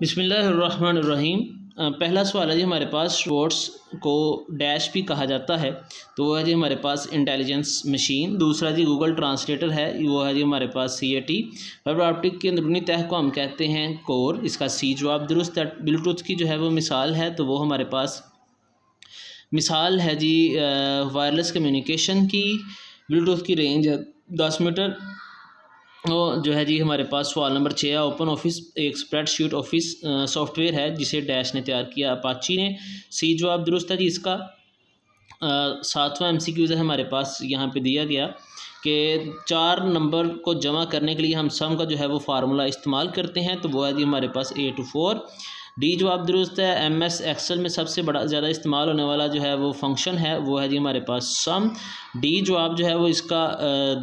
बिस्मिल्लाहिर्रहमानिर्रहीम। पहला सवाल है जी हमारे पास रोबोट्स को डैश भी कहा जाता है, तो वो है जी हमारे पास इंटेलिजेंस मशीन। दूसरा जी गूगल ट्रांसलेटर है, वो है जी हमारे पास CAT। फाइबर ऑप्टिक की अंदरूनी तह को हम कहते हैं कोर। इसका सी जवाब दुरुस्त है। ब्लूटूथ की जो है वो मिसाल है, तो वो हमारे पास मिसाल है जी वायरलेस कम्युनिकेशन की। ब्लूटूथ की रेंज है 10 मीटर। वो जो है जी हमारे पास सवाल नंबर 6 है। ओपन ऑफिस एक स्प्रेडशीट ऑफिस सॉफ्टवेयर है जिसे डैश ने तैयार किया, अपाची ने। सी जवाब दुरुस्त है जी इसका। सातवां MCQ है हमारे पास यहाँ पे दिया गया कि 4 नंबर को जमा करने के लिए हम सम का जो है वो फार्मूला इस्तेमाल करते हैं, तो वो है जी हमारे पास 8 to 4। डी जवाब दुरुस्त है। MS एक्सेल में सबसे बड़ा ज़्यादा इस्तेमाल होने वाला जो है वो फंक्शन है, वो है जी हमारे पास सम। डी जवाब जो है वो इसका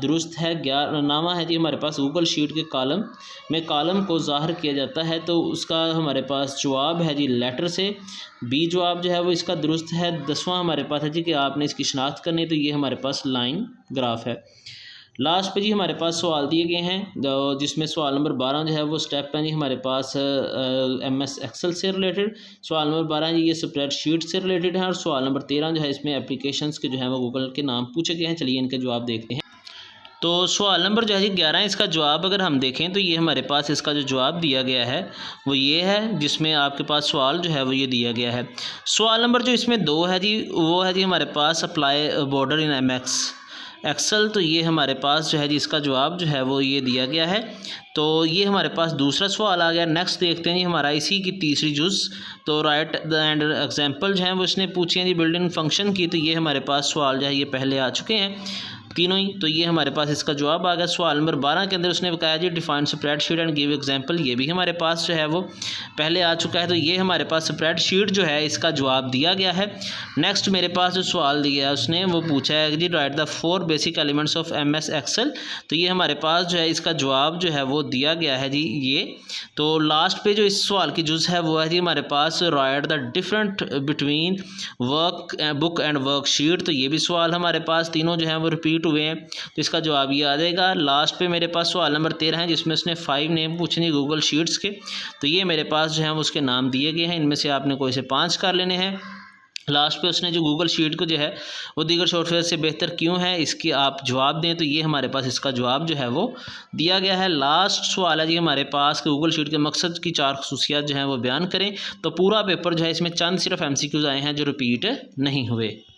दुरुस्त है। 11वां है जी हमारे पास गूगल शीट के कॉलम में कॉलम को ज़ाहिर किया जाता है, तो उसका हमारे पास जवाब है जी लेटर से। बी जवाब जो है वो इसका दुरुस्त है। 10वां हमारे पास है जी कि आपने इसकी शनाख्त करनी है, तो ये हमारे पास लाइन ग्राफ है। लास्ट पे जी हमारे पास सवाल दिए गए हैं, जिसमें सवाल नंबर 12 जो है वो स्टेप है जी हमारे पास MS एक्सेल से रिलेटेड। सवाल नंबर 12 जी ये स्प्रेडशीट से रिलेटेड है, और सवाल नंबर 13 जो है इसमें एप्लीकेशंस के जो है वो गूगल के नाम पूछे गए हैं। चलिए इनके जवाब देखते हैं। तो सवाल नंबर जो है जी 11, इसका जवाब अगर हम देखें तो ये हमारे पास इसका जो जवाब दिया गया है वो ये है, जिसमें आपके पास सवाल जो है वो ये दिया गया है। सवाल नंबर जो इसमें 2 है जी, वो है जी हमारे पास apply border in MS Excel. तो ये हमारे पास जो है जी इसका जवाब जो है वो ये दिया गया है। तो ये हमारे पास दूसरा सवाल आ गया। नेक्स्ट देखते हैं जी हमारा इसी की तीसरी जुज़। तो राइट द एंड एग्जाम्पल जो हैं वो इसने पूछे हैं जी बिल्डिंग फंक्शन की। तो ये हमारे पास सवाल जो है ये पहले आ चुके हैं तीनों ही, तो ये हमारे पास इसका जवाब आ गया। सवाल नंबर 12 के अंदर उसने बताया जी define spreadsheet and give example, ये भी हमारे पास जो है वो पहले आ चुका है। तो ये हमारे पास स्प्रेडशीट जो है इसका जवाब दिया गया है। नेक्स्ट मेरे पास जो सवाल दिया है उसने वो पूछा है जी write the 4 basic elements of MS Excel. तो ये हमारे पास जो है इसका जवाब जो है वो दिया गया है जी ये। तो लास्ट पे जो इस सवाल की जुज़ है वो है जी हमारे पास write the different between workbook and worksheet. तो ये भी सवाल हमारे पास तीनों जो है वो रिपीट हुए हैं, तो इसका जवाब ये आ जाएगा। लास्ट पे मेरे पास सवाल नंबर 13 है, जिसमें उसने 5 नेम पूछे हैं गूगल शीट्स के। तो ये मेरे पास जो है उसके नाम दिए गए हैं, इनमें से आपने कोई से 5 कर लेने हैं। लास्ट पे उसने जो गूगल शीट को जो है वो दीगर सॉफ्टवेयर से बेहतर क्यों है इसकी आप जवाब दें, तो ये हमारे पास इसका जवाब जो है वो दिया गया है। लास्ट सवाल है जी हमारे पास गूगल शीट के मकसद की 4 खसूसियात जो हैं वो बयान करें। तो पूरा पेपर जो है इसमें चंद सिर्फ MCQs आए हैं जो रिपीट नहीं हुए।